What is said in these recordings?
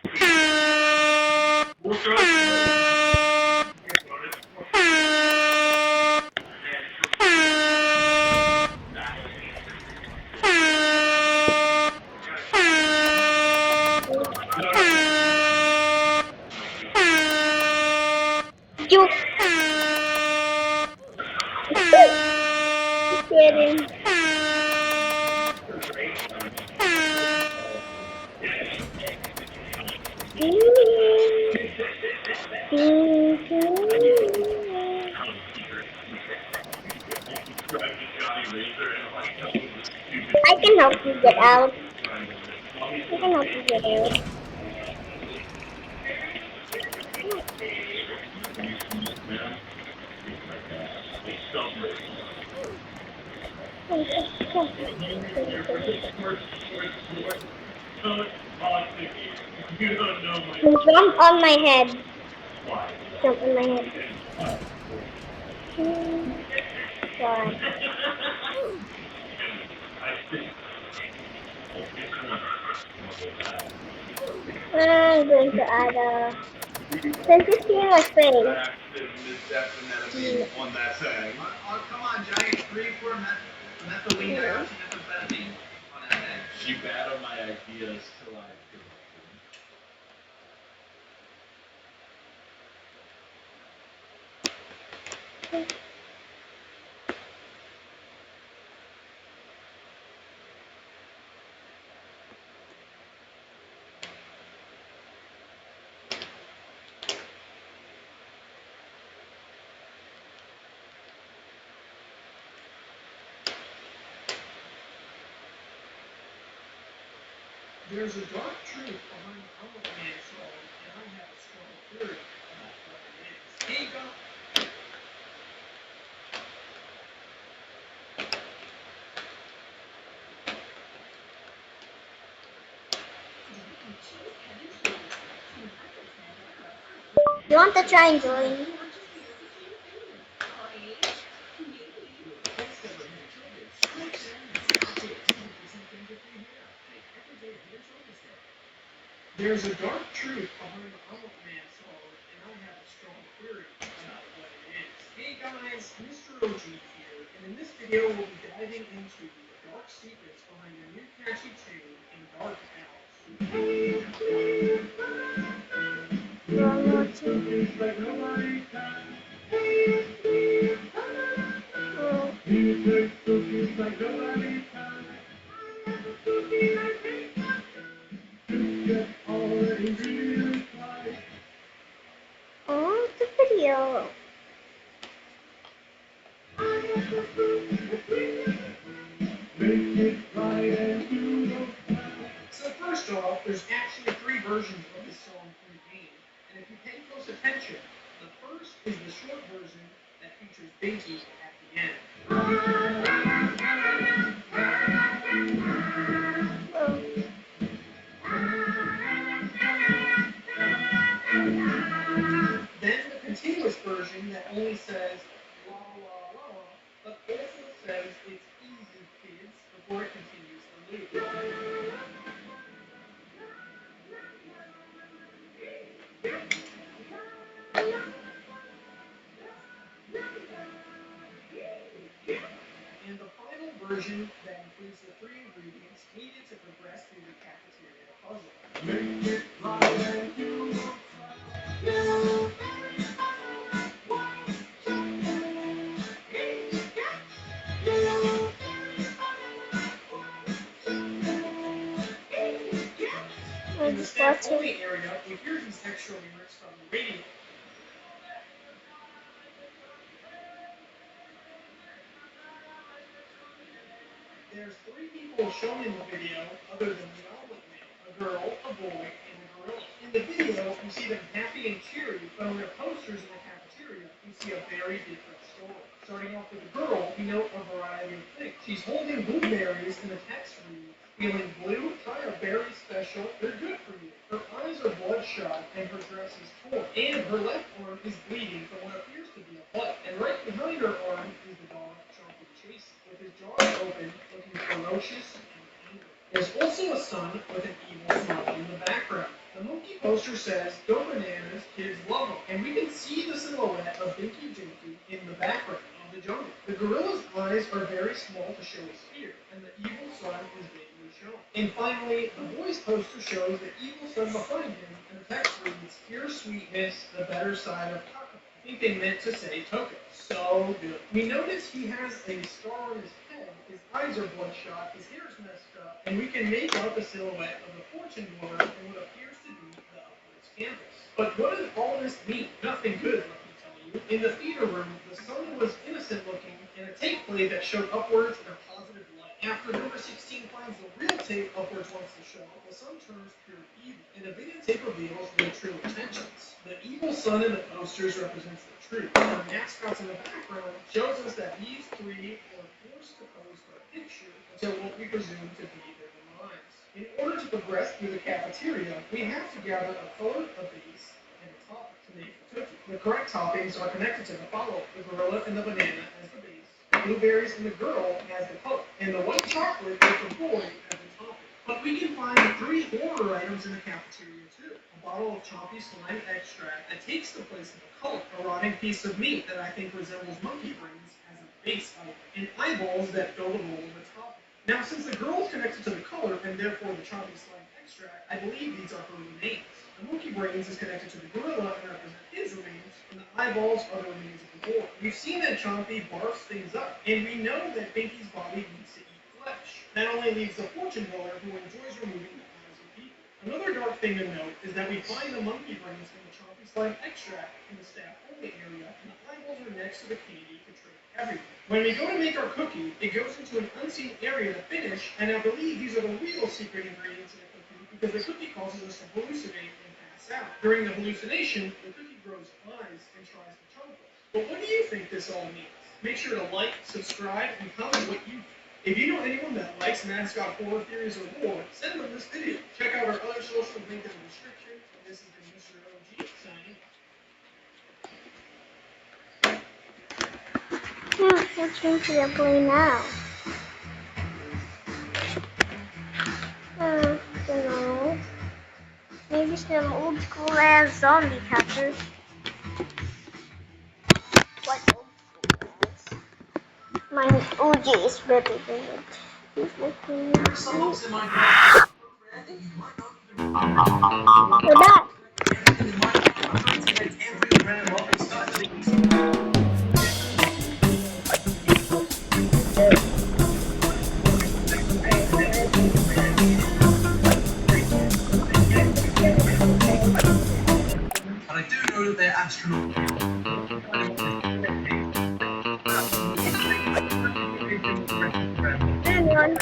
You kidding? I can help you get out. I can help you get out. Jump on my head. Jump on my head. God. I'm going to add a. Since you see my face. On that thing. Oh, come on, Giant. 3-4 methylene dioxymethamphetamine on that thing. She bad on my ideas till I do. There's a dark truth behind how a man sold, and I have a strong theory about what it is. Hey, go. You want to try and join? There's a dark truth behind how a man sold, and I have a strong theory about what it is. Hey guys, Mr. OG here, and in this video we'll be diving into the dark secrets behind your new catchy tune in Dark Oh, the video. So first off, there's actually 3 versions of this song in the game, and if you pay close attention, the first is the short version that features Binky at the end. Then the continuous version that only says la la la, but also says it's easy kids before it continues the loop. And the final version that includes the 3 ingredients needed to progress through the cafeteria puzzle. In the staff only area, we hear these extra lyrics from the radio. There's 3 people shown in the video other than the omelet man, a girl, a boy, and a gorilla. In the video, you see them happy and cheery, but on their posters in the cafeteria, you see a very different story. Starting off with the girl, we note a variety of things. She's holding blueberries and the text reads, feeling blue? Try our berry special, they're good for you. Her eyes are bloodshot and her dress is torn. And her left arm is bleeding from what appears to be a cut. And right behind her arm is the dog Chunky Chase, with his jaws open, looking ferocious and angry. There's also a sun with an evil smile in the background. The monkey poster says, "Go bananas, kids love them." And we can see the silhouette of Binky Jinky in the background of the jungle. The gorilla's eyes are very small to show his fear, and the evil sun is vaguely shown. And finally, the boy's poster shows the evil sun behind him, and the text reads, "Here's sweetness, the better side of cocoa." I think they meant to say Coco. So good. We notice he has a star on his head, his eyes are bloodshot, his hair is messed up, and we can make out the silhouette of the fortune dweller in what appears to be the upwards canvas. But what does all this mean? Nothing good, let me tell you. In the theater room, the sun was innocent looking in a tape play that showed upwards in a positive light. After number 16 finds the real tape upwards wants to show, the sun turns pure evil, and the videotape reveals their true intentions. The evil sun in the posters represents the truth, and the mascots in the background shows us that these three were forced to pose for a picture until what we presume to be their demise. In order to progress through the cafeteria, we have to gather a color, a base, and a topping to make the cookie. The correct toppings are connected to the following: the gorilla and the banana as the base, the blueberries and the girl as the color, and the white chocolate with the boy as the topping. But we can find 3 horror items in the cafeteria too. A bottle of choppy slime extract that takes the place of a color, a rotting piece of meat that I think resembles monkey brains as a base item, and eyeballs that fill the role of a topping. Now, since the girl is connected to the color and therefore the choppy slime extract, I believe these are her remains. The monkey brains is connected to the gorilla and represent his remains, and the eyeballs are the remains of the boy. We've seen that Chompy barfs things up, and we know that Binky's body needs to eat flesh. That only leaves the fortune dweller who enjoys removing the eyes of people. Another dark thing to note is that we find the monkey brains in the choppy slime extract in the staff only area, and the eyeballs are next to the candy to trick everyone. When we go to make our cookie, it goes into an unseen area to finish, and I believe these are the real secret ingredients in the cookie because the cookie causes us to hallucinate and pass out. During the hallucination, the cookie grows eyes and tries to choke us. But what do you think this all means? Make sure to like, subscribe, and comment what you think. If you know anyone that likes mascot horror theories or more, send them this video. Check out our other social link in the description. And this has been Mr. OG signing. What's going to play now? I don't know. Maybe some old school ass zombie catchers. What old school ass? My OG is better than it. He's looking at for that. But I do know that they're astronauts. Anyone?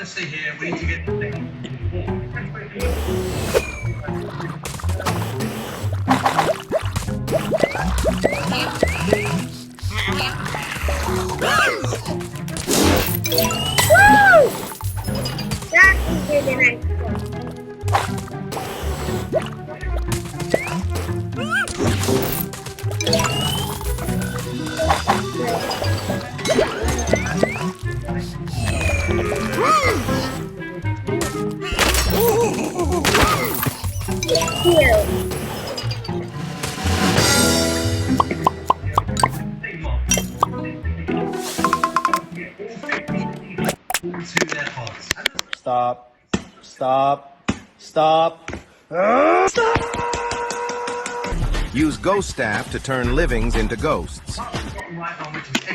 Stay here, we need to get the thing. Woo! That is really nice. Here. To their pods. Stop. Stop. Stop. Use ghost staff to turn livings into ghosts. Right on, which is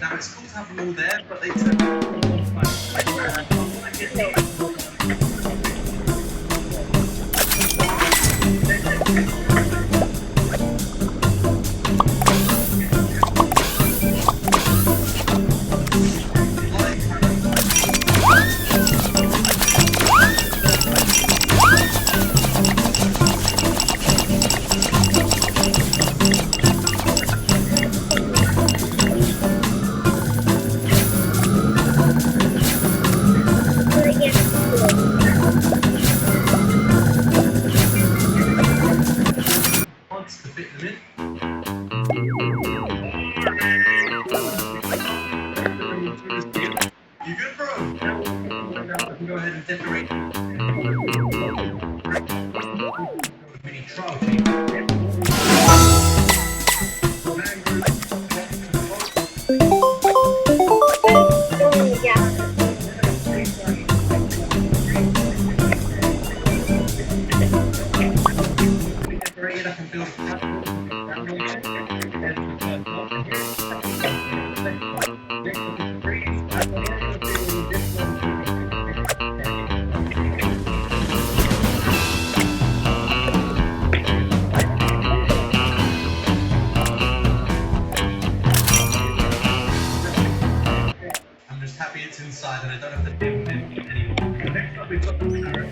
Now it's cool to have them all there, but they took. Pods to fit them in. You good, bro? I can go ahead and decorate. Mini trial chamber. Decorated, I can build I'm just happy it's inside and I don't have to deal with it anymore. Next up we've got the parrot.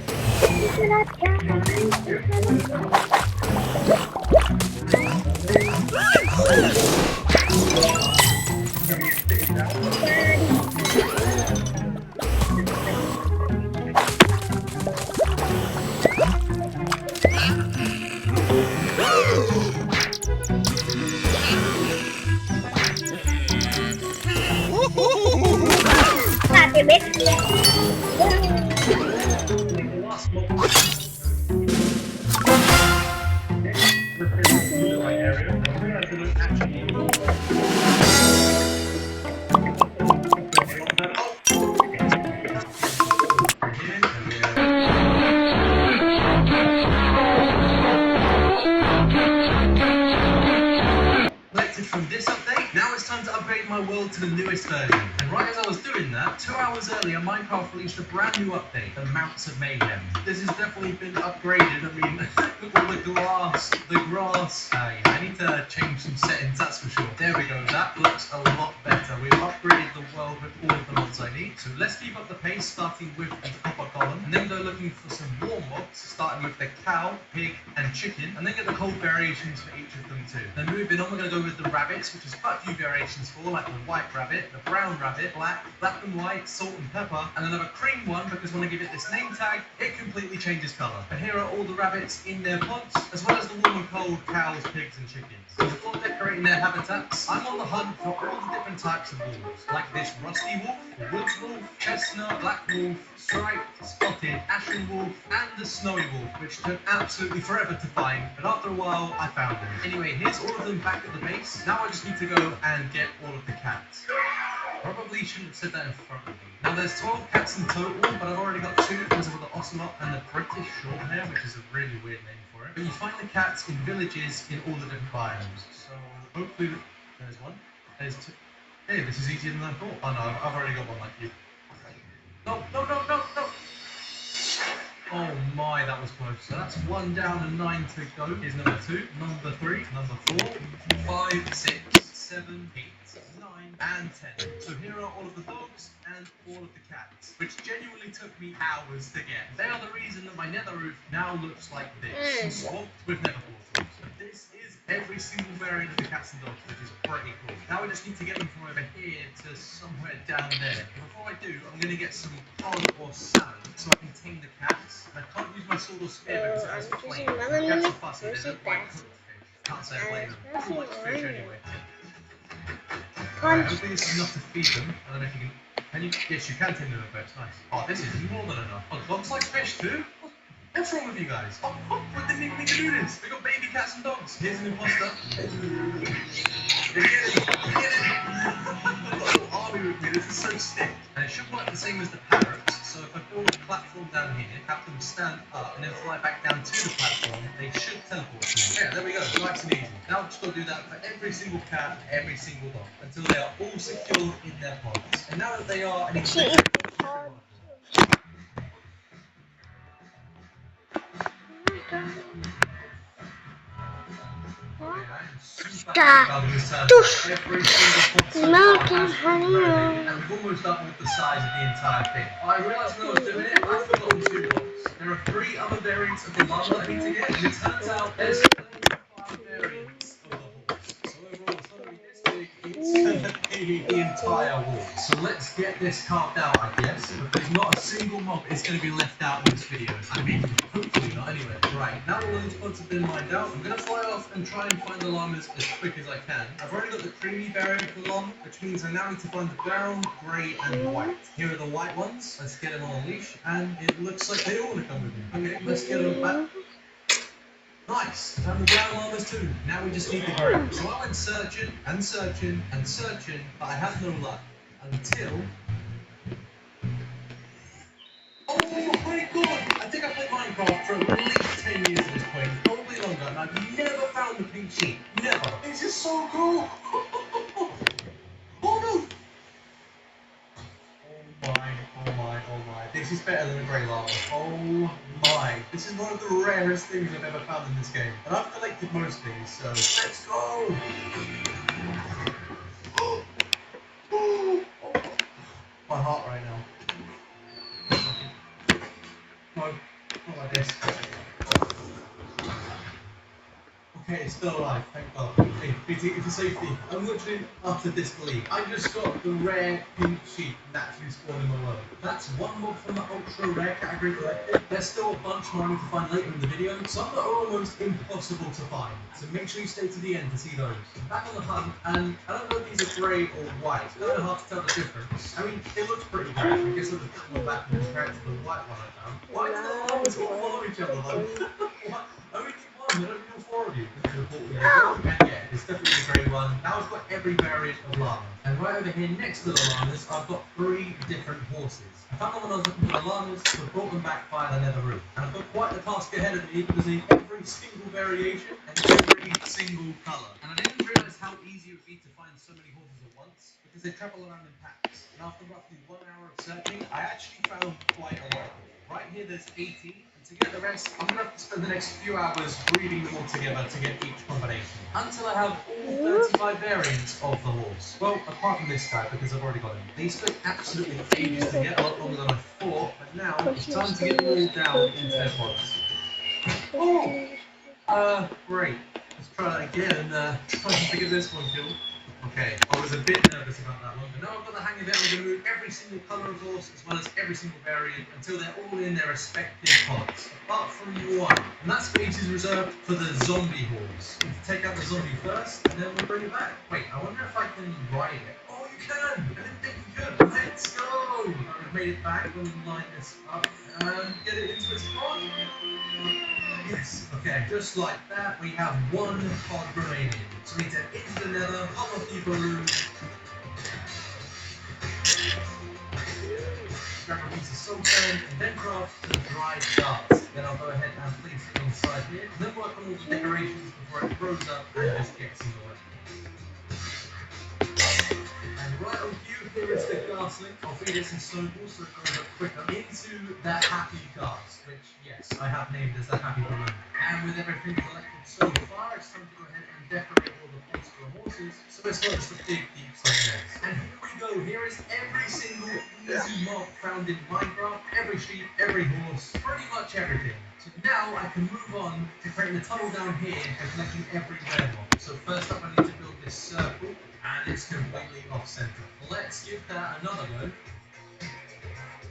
Collected from this update, now it's time to upgrade my world to the newest version. And right as I was doing that, 2 hours earlier, Minecraft released a brand new update, the Mounts of Mayhem. This has definitely been upgraded. I mean, look at all the glass, the grass. Yeah, I need to change some settings, that's for sure. There we go, that looks a lot better. We've upgraded the world with all of the mods I need. So let's keep up the pace, starting with the copper column, and then go looking for some more mobs, starting with the cow, pig, and chicken, and then get the cold variations for each of them too. Then moving on, we're going to go with the rabbits, which is quite a few variations for, like the white rabbit, the brown rabbit, black and white, salt and pepper, and another cream one, because when I give it this name tag, it completely changes colour. But here are all the rabbits in their pods, as well as the warm and cold cows, pigs, and chickens. So before decorating their habitats, I'm on the hunt for all the different types of wolves, like this rusty wolf, woods wolf, chestnut, black wolf, striped, spotted, ashen wolf, and the snowy wolf, which took absolutely forever to find, but after a while, I found them. Anyway, here's all of them back at the base. Now I just need to go and get all of the cats. Probably shouldn't have said that in front of me. Now there's 12 cats in total, but I've already got 2 because of the ocelot and the British Shorthair, which is a really weird name for it. But you find the cats in villages in all the different biomes. So hopefully there's one. There's 2. Hey, this is easier than I thought. Oh no, I've already got one like you. No. Oh my, that was close. So that's 1 down and 9 to go. Here's number 2, number 3, number 4, 5, 6, 7, 8, 9, and 10. So here are all of the dogs and all of the cats, which genuinely took me hours to get. They are the reason that my nether roof now looks like this, swapped with nether portals. But this is every single variant of the cats and dogs, which is pretty cool. Now I just need to get them from over here to somewhere down there. Before I do, I'm going to get some cod or salmon so I can tame the cats. I can't use my sword or spear because it has flame. The cats are fussy, they don't like cooked fish. Can't say I blame them. Who likes fish anyway? Alright, hopefully this is enough to feed them. I don't know if you can you? Yes, you can tame them with boats, nice. Oh, this is more than enough. Oh, dogs like fish too? What's wrong with you guys? Oh, we didn't even need to do this. We got baby cats and dogs. Here's an imposter. Get it. I've got a little army with me. This is so sick. And it should work the same as the parrots. So if I build a platform down here, have them stand up, and then fly back down to the platform, they should teleport to me. Yeah, there we go. Nice and easy. Now I've just got to do that for every single cat, every single dog, until they are all secured in their pods. And now that they are, Stop. Smoking honey. And we've almost done with the size of the entire thing. I realised when I was doing it, I've forgotten 2 blocks. There are 3 other variants of the llama that I need to get, and it turns out there's 35 variants of the horse. So overall, it's not going to be this big, it's going to be the entire wall. So let's get this carved out, I guess, because not a single mob is going to be left out in this video. I mean, hopefully not anyway. Right, now all these pods have been mined out, I'm going to fly off and try and find the llamas as quick as I can. I've already got the creamy variant of the llama, which means I now need to find the brown, grey and white. Here are the white ones. Let's get them on a leash, and it looks like they all want to come with me. Okay, let's get them back. Nice, and the brown llamas too. Now we just need the grey. So I went searching and searching and searching, but I had no luck. Until... oh my god! I think I've played Minecraft for at least 10 years at this point, probably longer, and I've never found the pink sheep. Never. This is so cool! Oh no! Oh my, oh my, oh my. This is better than a grey llama. Oh my. This is one of the rarest things I've ever found in this game. And I've collected most things, so let's go! My heart right now. No, not like this. Okay, it's still alive, thank God. Okay, BT, for safety. I'm literally utter disbelief. I just got the rare pink sheep naturally spawned in the world. That's one mob from the ultra rare category collected. There's still a bunch more to find later in the video, some that are almost impossible to find. So make sure you stay to the end to see those. I'm back on the hunt, and I don't know if these are grey or white. It's kind of hard to tell the difference. I mean, it looks pretty grey. I guess I'll just put them back compared to the white one I found. Why do the llamas all follow each other though? I mean, I don't know 4 of you. And yeah, it's definitely the grey one. Now I've got every variant of llama. And right over here next to the llamas, I've got 3 different horses. I found them when I was looking for the llamas, so I brought them back via the nether roof. And I've got quite the task ahead of me because I need every single variation and every single colour. And I didn't realise how easy it would be to find so many horses at once because they travel around in packs. And after roughly 1 hour of searching, I actually found quite a lot. Right here there's 18. To get the rest, I'm going to have to spend the next few hours breeding them all together to get each combination. Until I have all 35 variants of the horse. Well, apart from this guy, because I've already got him. These took absolutely ages to get, a lot longer than I thought, but now it's time to get them all down into their pods. Oh! Great. Let's try that again and try to get this one killed. Okay, I was a bit nervous about that one, but now I've got the hang of it. I'm going to move every single colour of horse as well as every single variant until they're all in their respective pods, apart from one. And that space is reserved for the zombie horse. We need to take out the zombie first, and then we'll bring it back. Wait, I wonder if I can ride it. Oh, you can! I didn't think you could. Let's go! I've made it back. We'll line this up and get it into its pod. Yes, okay, just like that, we have 1 pod remaining. So we need to into the nether, pop off the balloon, grab a piece of saltburn, and then craft the dried darts. Then I'll go ahead and place it on the side here, and then work on all the decorations before it grows up and just gets in the way. And right on cue, here is the gas link. I'll feed it some snowballs so it goes up quicker into that happy gas, which, yes, I have named as the happy balloon. And with everything collected so far, it's time to go ahead and decorate all the pots for the horses, so it's not just a big deep sunken eggs. And here we go. Here is every single easy mob found in Minecraft, every sheep, every horse, pretty much everything. So now I can move on to creating a tunnel down here and collecting every rare mob. So first up I need to build this circle, and it's completely off center. Let's give that another go.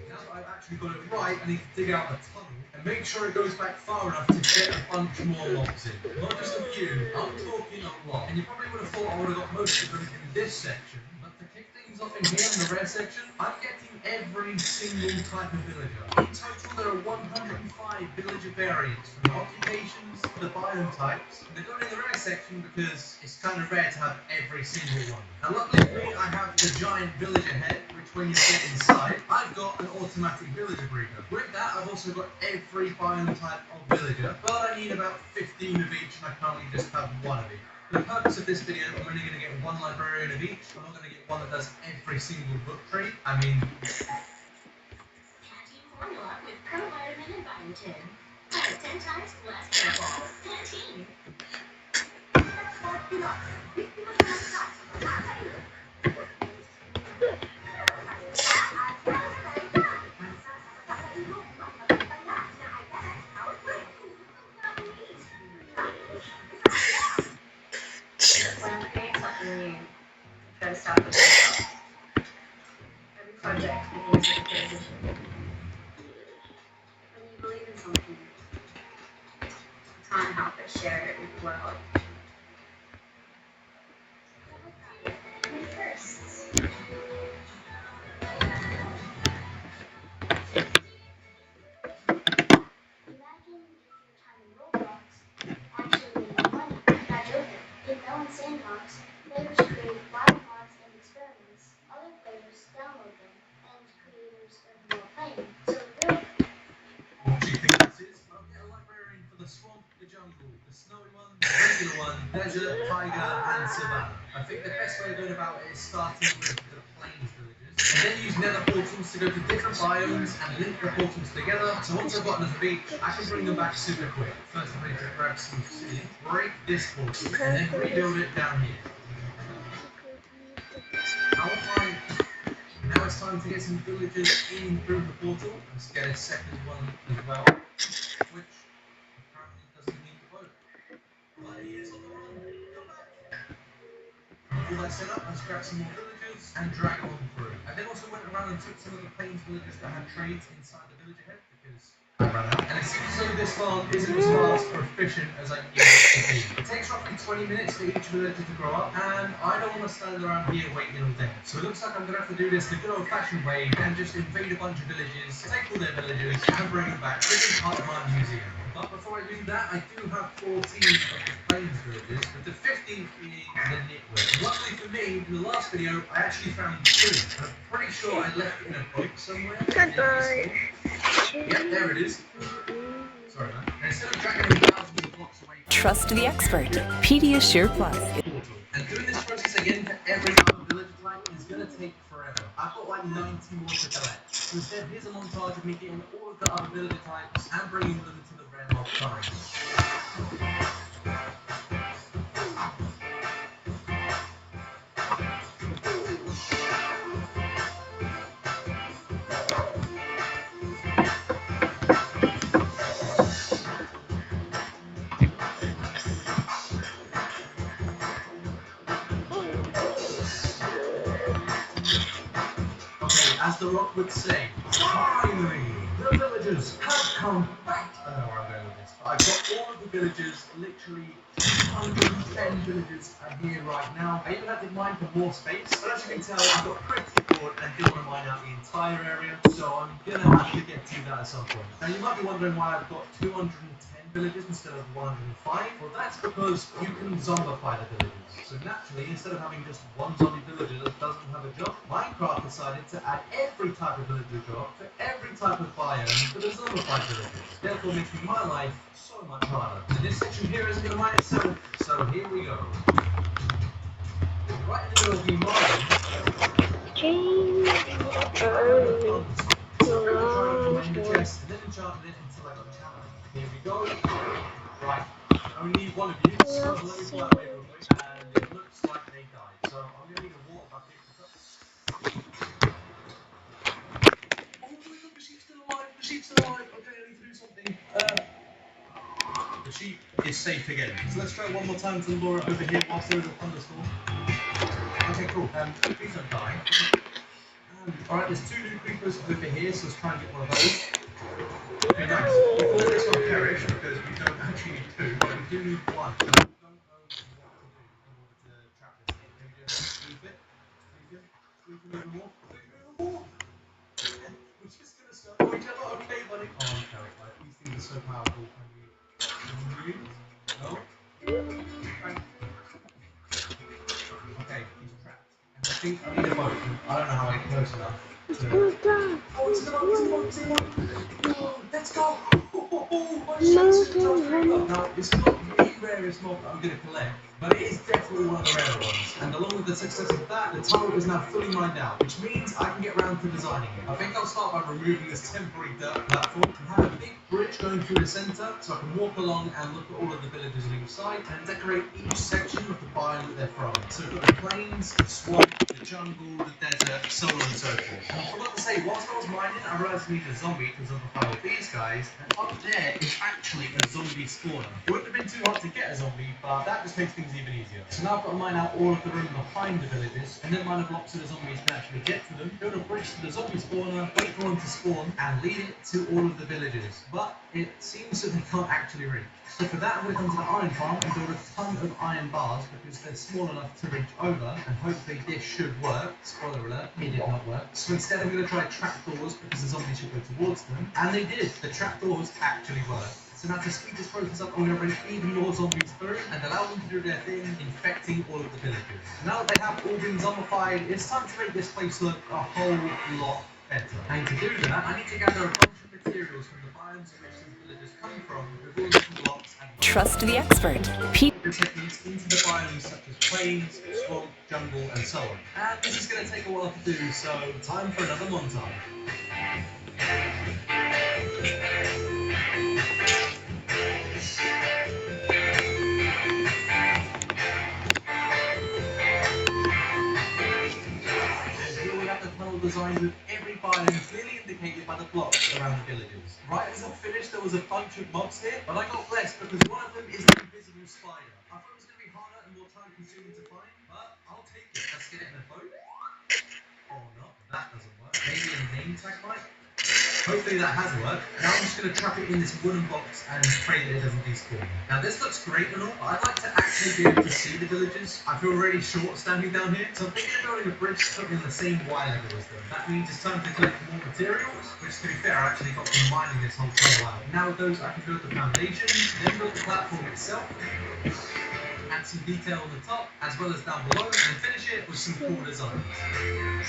Now that I've actually got it right, I need to dig out a tunnel and make sure it goes back far enough to get a bunch more mobs in. Not just a few, I'm talking a lot. And you probably would have thought I would have got most of them in this section, but to kick things off in here in the rare section, I'm getting every single type of villager. In total, there are 105 villager variants, from the occupations to the biome types. And they're going in the rare section because it's kind of rare to have every single one. And luckily for me, I have the giant villager head, which when you get inside, I've got an automatic villager breeder. With that, I've also got every biome type of villager, but I need about 15 of each, and I currently just have one of each. For the purpose of this video, I'm only going to get one librarian of each. I'm not going to get one that does every single book tree. I mean... Pantene formula with provitamin and biotin. 10 times less hair fall. Pantene. When I'm creating something new, try to start with myself. Every project begins with a transition. When you believe in something, you can't help but share it with the world. Firsts. Imagine if your time in Roblox actually made money. Not joking. In Melon Sandbox, players create wild mods and experiments. Other players download them, and creators earn more playing. So really, What do you think this is? I'll get a librarian for the swamp, the jungle, the snowy one, the regular one, desert, taiga, and savanna. I think the best way of going about it is starting with the plains villages, and then use nether portals to go to different biomes and link the portals together. So once I've got enough of each, I can bring them back super quick. First I need to grab some obsidian, break this portal, and then rebuild it down here. Now it's time to get some villagers in through the portal. Let's get a second one as well, which apparently doesn't need to vote. But he is on the run. Come back. With all that set up, let's grab some more villagers and drag on through. I then also went around and took some of the plains villagers that had trades inside the villager head because I ran out. And it seems as though this farm isn't as fast or efficient as I need it to be. It takes roughly 20 minutes for each villager to grow up, and I don't want to stand around here waiting all day. So it looks like I'm going to have to do this the good old-fashioned way and just invade a bunch of villages, take all their villagers, and bring them back. This is part of my museum. But before I do that, I do have 14 of the plains villages, with the 15th being the Nitwit. Luckily for me, in the last video, I actually found 2. I'm pretty sure I left it in a book somewhere. goodbye. Yep, there it is. Sorry, man. And instead of dragging them thousands of blocks away from Trust the expert. Pediasure Plus. the portal, and doing this process again for every other village type is going to take forever. I've got like 90 more to collect. So instead, here's a montage of me getting all of the other villager types and bringing them to the rare mob currently. As The Rock would say, finally, the villagers have come back. I don't know where I'm going with this, but I've got all of the villagers, literally 210 villagers are here right now. I even had to mine for more space, but as you can tell, I've got pretty bored and didn't want to mine out the entire area, so I'm going to have to get to that at some point. Now you might be wondering why I've got 210 villagers instead of 105. Well, that's because you can zombify the villagers. So naturally, instead of having just one zombie villager that doesn't have a job, Minecraft decided to add every type of villager job for every type of biome for the zombified villagers, therefore making my life so much harder. And this section here isn't going to mine itself, so here we go. Right in the middle of the mine, change early. Here we go. Right. Only one of you struggled quite favorably, and it looks like they died. So I'm going to need a water bucket. Oh my god, the sheep's still alive! The sheep's still alive! Okay, I need to do something. The sheep is safe again. So let's try one more time to lure it over here whilst there is a thunderstorm. Okay, cool. Please don't die. Alright, there's 2 new creepers over here, so let's try and get one of those. Okay, nice. We call this one perish because we don't actually need 2, but we do need 1. I don't know what to do in order to trap this thing. Maybe just spoof it. Spoof him even more. We're just gonna circle each other. Okay, buddy. Oh, I'm terrified. These things are so powerful. Can you? No? Right. Okay, he's trapped. And I think I need a boat. I don't know how I get close enough. Oh, it's in the boat. Let's go. My shot's now, it's not the rarest mob that I'm going to collect, but it is definitely one of the rarer ones. And along with the success of that, the tunnel is now fully mined out, which means I can get around to designing it. I think I'll start by removing this temporary dirt platform and have a big bridge going through the centre, so I can walk along and look at all of the villages on each side and decorate each section of the biome that they're from. So we've got the plains, the swamp, the jungle, the desert, so on and so forth. And I forgot to say, whilst I was mining, I realised I needed a zombie to zombify with these guys, and up there is actually a zombie spawner. It wouldn't have been too hard to get a zombie, but that just makes things even easier. So now I've got to mine out all of the room behind the villages, and then mine a block so the zombies can actually get to them, build a bridge to the zombie spawner, wait for one to spawn, and lead it to all of the villages. But it seems that they can't actually reach. So for that, I'm going to come to the iron farm and build a ton of iron bars because they're small enough to reach over, and hopefully this should work. Spoiler alert, it did not work. So instead I'm going to try trapdoors because the zombies should go towards them, and they did. The trapdoors actually worked. So now to speed this process up, I'm going to bring even more zombies through and allow them to do their thing, infecting all of the villages. Now that they have all been zombified, it's time to make this place look a whole lot better. And to do that, I need to gather a bunch of materials from the biomes in which these villages come from, with all different blocks and Trust the expert. techniques into the biomes such as plains, swamp, jungle, and so on. And this is going to take a while to do, so time for another montage. Designs with every biome clearly indicated by the blocks around the villages. Right as I finished, there was a bunch of mobs here, but I got blessed because one of them is the invisible spider. I thought it was going to be harder and more time consuming to find, but I'll take it. Let's get it in a boat. Or not. That doesn't work. Maybe a name tag might? Hopefully that has worked. Now I'm just going to trap it in this wooden box and pray that it doesn't despawn. Now this looks great and all, but I'd like to actually be able to see the villages. I feel really short standing down here, so I'm thinking of building a bridge to put me on the same Y level as them. That means it's time to collect more materials, which to be fair, I actually got from mining this whole tunnel out. Now with those, I can build the foundation, then build the platform itself, add some detail on the top, as well as down below, and finish it with some cool designs.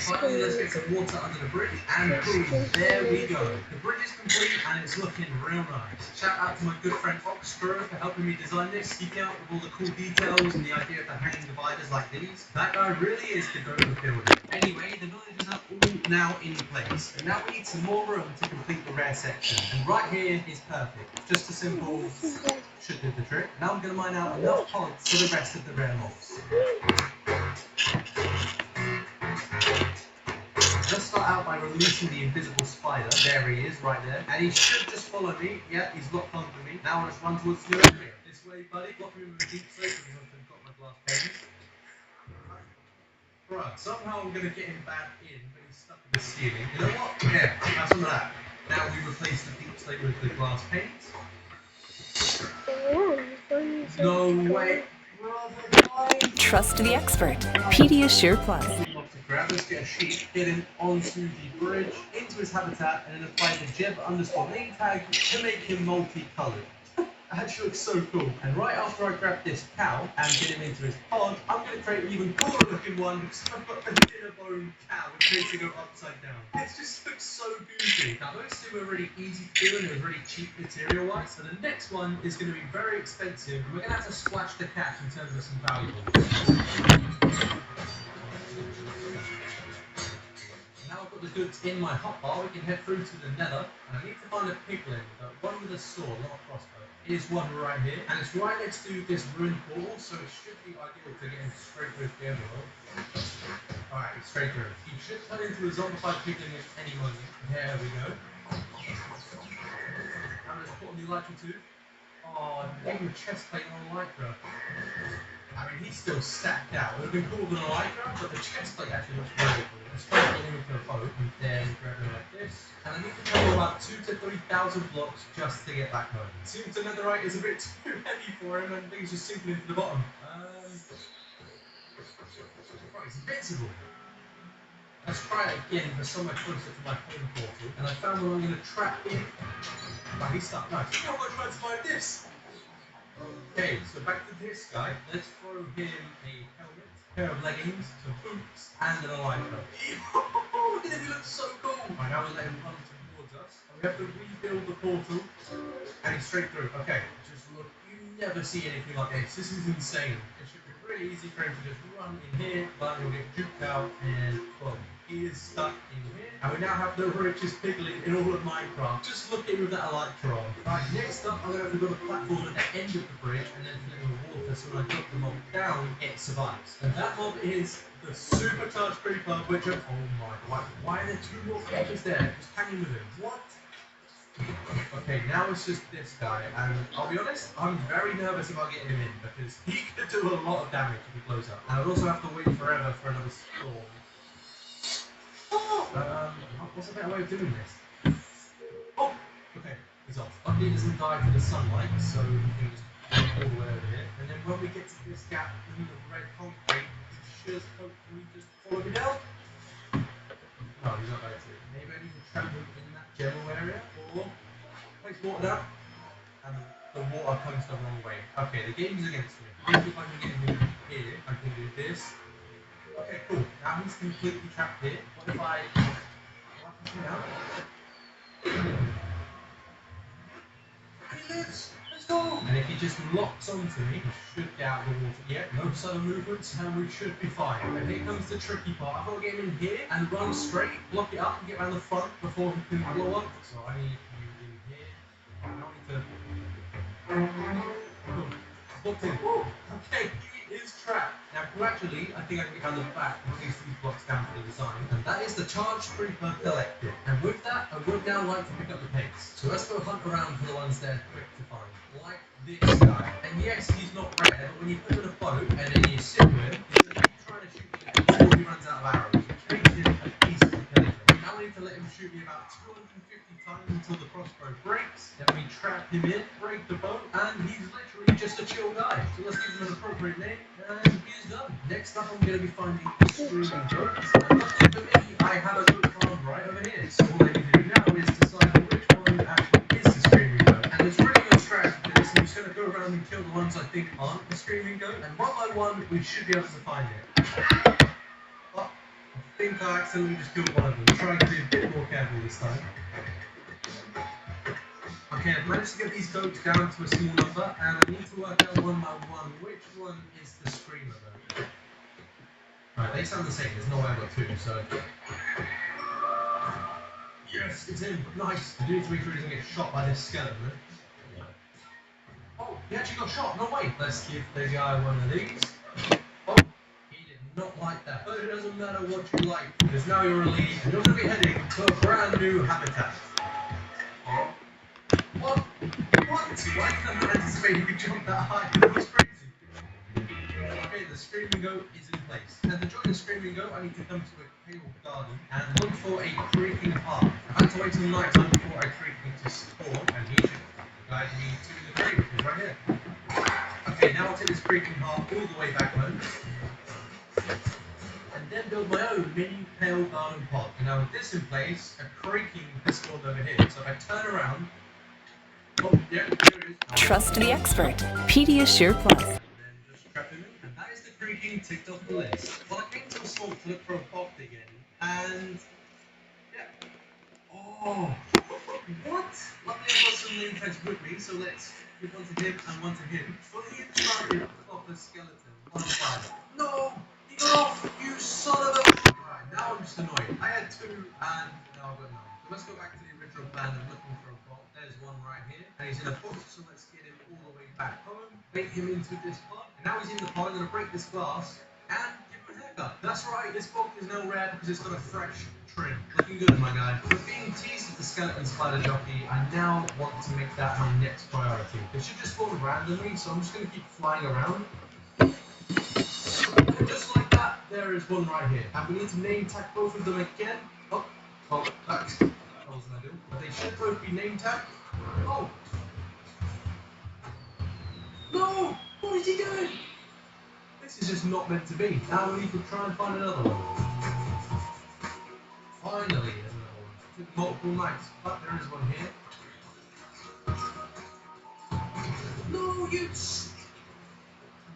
Finally, let's get some water under the bridge, and boom, there we go. The bridge is complete, and it's looking real nice. Shout out to my good friend Oxford for helping me design this. He came up with all the cool details and the idea of the hanging dividers like these. That guy really is the go-to builder. Anyway, the villages are all now in place, and now we need some more room to complete the rare section. And right here is perfect. Just a simple should do the trick. Now I'm going to mine out enough pods for the rest of the rare mobs. Just start out by releasing the invisible spider. There he is, right there. And he should just follow me. Yeah, he's locked onto me. Now I'll just run towards you over here. This way, buddy. Block him with a deep sleep because I've got my glass panes. Right, somehow I'm going to get him back in, but he's stuck in the ceiling. You know what? Yeah, have some of that. Now we replace the deep slate with the glass panes. No way. Trust the expert. Pediasure Plus. Let's get a sheep, get him onto the bridge, into his habitat, and then apply the Jeb_name tag to make him multicolored. That actually looks so cool. And right after I grab this cow and get him into his pod, I'm going to create an even cooler looking one because I've got a dinner bone cow which makes it go upside down. It just looks so goofy. Now those two were really easy to do and they were really cheap material wise. So the next one is going to be very expensive and we're going to have to splash the cash in terms of some valuables. got the goods in my hotbar, we can head through to the nether. And I need to find a piglin, one with a sword, not a crossbow. Here's one right here, and it's right next to this ruined portal, so it should be ideal to get him straight through the emerald. Alright, straight through. He should turn into a zombified piglin at any moment. There we go. And let's put on the elytra too. Oh, I gave him a chest plate on elytra. I mean, he's still stacked out. It would have been cooler than a elytra, but the chest plate actually looks really cool. Let's try to get him into a boat, and then grab him like this. And I need to travel about 2,000 to 3,000 blocks just to get back home. Seems the netherite is a bit too heavy for him, and things just sinking into the bottom. Right, he's invincible. Let's try it again for somewhere closer to my home portal. And I found where I'm going to trap in. Right, he's stuck. Nice. Now I'm going to try to survive this. Okay, so back to this guy. Let's throw him a helmet, a pair of leggings, some boots, and an elytra. Look at him, he looks so cool. Right, now we let him run towards us. And we have to rebuild the portal. And he's straight through. Okay, just look. You never see anything like this. This is insane. It should be really easy for him to just run in here, but he'll get juked out, and well, he is stuck in here. And we now have the richest piglin in all of Minecraft. Just look at him with that elytra on. Right, next up, I'm going to have to build a platform at the end of the bridge, and then fill it with water, so when I drop the mob down, it survives. And that mob is the supercharged creeper, which oh my god, why are there two more creepers there? Just hanging with him. What? Okay, now it's just this guy, and I'll be honest, I'm very nervous about getting him in, because he could do a lot of damage if he blows up. And I'd also have to wait forever for another storm. What's a better way of doing this? Oh! Okay, he's off. Luckily he doesn't die to the sunlight, so we can just go all the way over here. And then when we get to this gap in the red concrete, he should hopefully just follow me down. No, he's not going to. Maybe I need to trap him in that general area, or place water down, and the water comes the wrong way. Okay, the game's against me. Maybe if I can get him here, I can do this. Okay, cool. Now he's completely trapped here. What if I... now? He lives! Let's go! And if he just locks onto me, he should get out of the water. Yeah, no sudden movements, and we should be fine. And here comes the tricky part. I've got to get him in here, and run straight, block it up, and get around the front before he can blow up. So I need you in here. I don't need to... Boom. Blocked in. Okay, he is trapped. Now, gradually, I think I can get down the back and place these blocks down for the design. And that is the charged creeper collected. And with that, I would now like to pick up the pace. So let's go hunt around for the ones that are quick to find. Like this guy. And yes, he's not rare, but when you put him in a boat and then you sit with him, he's going to keep trying to shoot you until he runs out of arrows, which makes him a piece of intelligence. Now we need to let him shoot me about 250 times until the crossbow breaks. Then we trap him in, break the boat, and he's literally just a chill guy. So let's give him an appropriate name, and he's done. Next up, I'm going to be finding screaming goats. And luckily for me, I have a goat farm right over here. So all I need to do now is decide which one actually is the screaming goat. And there's really no strategy for this. I'm just going to go around and kill the ones I think aren't the screaming goat. And one by one, we should be able to find it. But I think I accidentally just killed one of them. I'm trying to be a bit more careful this time. Okay, I've managed to get these goats down to a small number, and I need to work out one by one which one is the screamer though. Right, they sound the same, there's no way I've got two, so... Yes, it's him, nice! I do need to make sure he doesn't get shot by this skeleton. Oh, he actually got shot, no way! Let's give the guy one of these. Oh, he did not like that, but it doesn't matter what you like, because now you're a lead, and you're going to be heading to a brand new habitat. Oh. What? Why did I not anticipate he could jump that high? That was crazy. Okay, the screaming goat is in place. Now to join the screaming goat, I need to come to a pale garden and look for a creaking heart. I had to wait till night time before I creaking to spawn, and he should guide me to the tree, which is right here. Okay, now I'll take this creaking heart all the way back home. And then build my own mini pale garden pot. And now with this in place, a creaking has spawned over here. So if I turn around, oh, yeah, here it is. Trust the expert. Pediasure Plus. And then just trap him in. And that is the creaking ticked off the list. Well, I came to a swamp to look for a pot again. And, yeah. Oh, what? Luckily I've got some name tags with me, so let's give one to him and one to him. Fully enchanted copper skeleton. On fire. No! He got off! You son of a... Right, now I'm just annoyed. I had two and now I've got none. So let's go back to the original plan of looking for a bot. There's one right here, and he's in a box, so let's get him all the way back home, bait him into this pod, and now he's in the pod. I'm going to break this glass and give him a haircut. That's right, this box is now rare because it's got a fresh trim. Looking good, my guy. For being teased with the skeleton spider jockey, I now want to make that my next priority. It should just spawn randomly, so I'm just going to keep flying around. And just like that, there is one right here. And we need to name tag both of them again. Oh, that wasn't ideal. But they should both be name tagged. Oh! No! What is he doing? This is just not meant to be. Now we need to try and find another one. Finally, there's another one. It took multiple nights, but there is one here. No, you...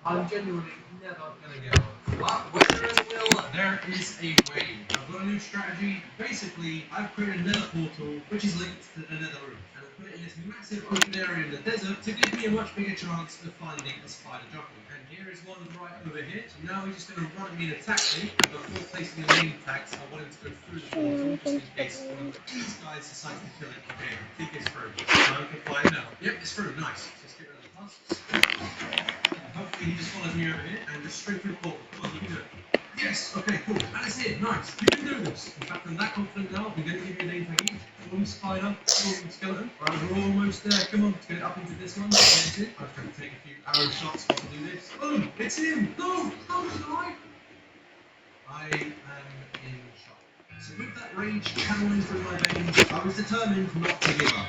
I'm genuinely never gonna get one. But where there is a will, there is a way. I've got a new strategy. Basically, I've created another portal, which is linked to another room. And I've put it in this massive open area in the desert to give me a much bigger chance of finding a spider jockey. And here is one right over here. So now he's just going to run at me and attack me. And before placing the name tags, I want him to go through the portal just in case one of these guys decides to kill it. Okay, I think it's through. So I can find out. Yep, it's through. Nice. Let's get rid of the husks. Hopefully he just follows me over here and just straight through the portal. Come on, you can do it. Yes, okay, cool. And it's it, nice. You can do this. In fact, I'm that confident now, I'm going to give you a name tag each. One spider, one skeleton. Alright, we're almost there. Come on, let's get it up into this one. That's it. I'm just going to take a few arrow shots while I do this. Boom! It's him! No! No, it's not! I am in shock. So with that rage channeling through my veins, I was determined not to give up.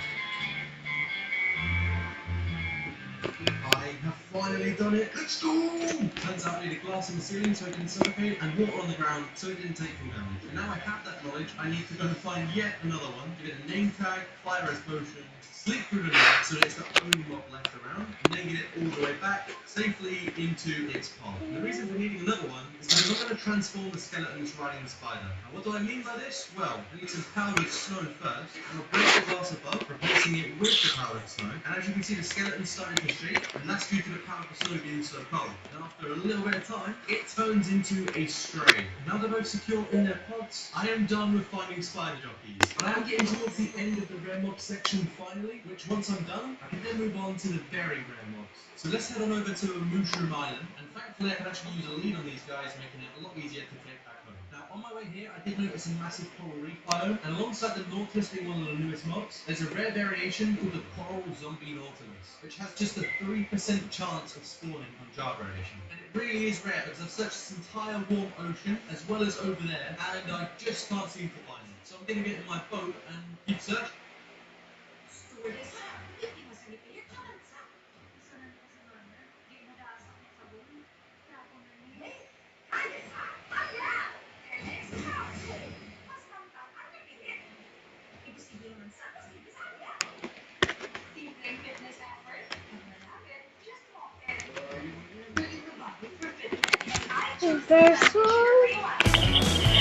I have finally done it. Let's go! Turns out I need a glass in the ceiling so I can suffocate and water on the ground so it didn't take full damage. And now I have that knowledge, I need to go and find yet another one, give it a name tag, fire res potion, sleep through the night so that it's the only mob left around, and then get it all the way back safely into its pod. And the reason for needing another one is that I'm not going to transform the skeleton that's riding the spider. Now what do I mean by this? Well, I need some powdered snow first, and I'll break the glass above, replacing it with the powdered snow. And as you can see, the skeleton's starting to shake, and that's due to the powdered snow being so cold. And after a little bit of time, it turns into a stray. Now they're both secure in their pods, I am done with finding spider jockeys. But I am getting towards the end of the rare mob section finally, which once I'm done, I can then move on to the very rare mobs. So let's head on over to Mushroom Island, and thankfully I can actually use a lead on these guys, making it a lot easier to take back home. Now on my way here, I did notice a massive coral reef biome, and alongside the Nautilus being one of the newest mobs, there's a rare variation called the Coral Zombie Nautilus, which has just a 3% chance of spawning on Java Edition. And it really is rare because I've searched this entire warm ocean, as well as over there, and I just can't seem to find it. So I'm going to get in my boat and keep searching.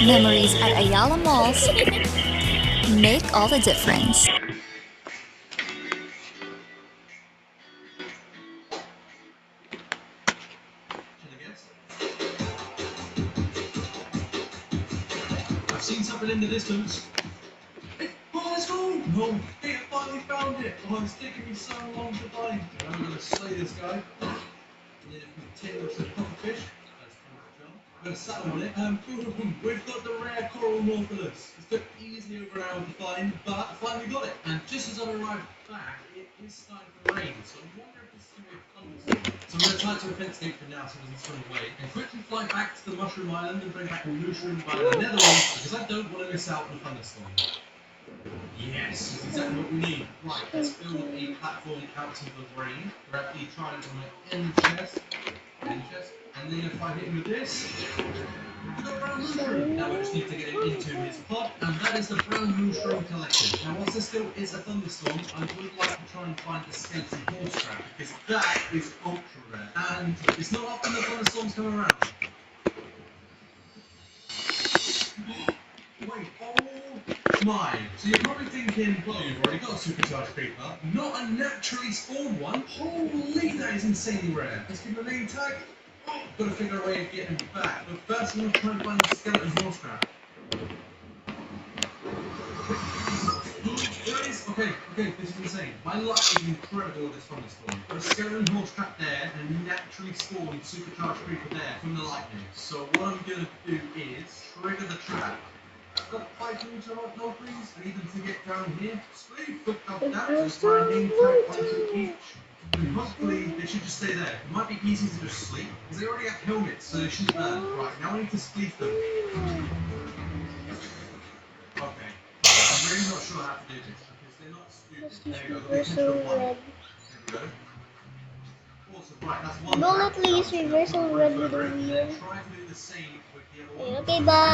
Memories at Ayala Malls make all the difference. I've seen something in the distance. Oh, let's go! No, hey, I finally found it! Oh, it's taking me so long to find. And I'm gonna slay this guy. And then if we take us a proper fish, that's kind of a job. I'm gonna saddle on it. Boom, we've got the rare Coral Nautilus. This took easily over an hour to find, but I finally got it. And just as I arrived back, it is starting to rain, so I wonder if this is going to be a thunderstorm. So I'm going to tie it to a fence gate for now so it doesn't swim away, and quickly fly back to the Mushroom Island and bring back a Mushroom by the Netherlands, because I don't want to miss out on a thunderstorm. Yes, that's exactly what we need. Right, let's build a platform out of the rain. Directly try it on my end chest, and then if I hit him with this, we've got brown mushroom. Now we just need to get him into his pod, and that is the brown mushroom collection. Now whilst there still is a thunderstorm, I would like to try and find a skeleton horse trap, because that is ultra rare, and it's not often that thunderstorms come around. Wait, oh my. So you're probably thinking, well, you've already got a supercharged creeper, not a naturally spawned one. Holy, that is insanely rare. Let's give him a name tag. I've got to figure a way of getting him back. But first, I'm going to try and find the skeleton horse trap. Guys, okay, this is insane. My luck is incredible with this thunderstorm. Got a skeleton horse trap there, and a naturally spawned supercharged creeper there from the lightning. So what I'm gonna do is trigger the trap. I've got 5 minutes of no freeze. I need them to get down here. Sleep, put up that, and try and name tag onto each. And hopefully they should just stay there. It might be easy to just sleep, because they already have helmets, so they shouldn't burn. Right, now I need to spleef them. Okay. I'm really not sure how to do this, because they're not stupid. There you go, the picture of one. There we go. Awesome, right, that's one. Don't at least reversal red with a wheel. Try to do the same with the other one. Okay, bye.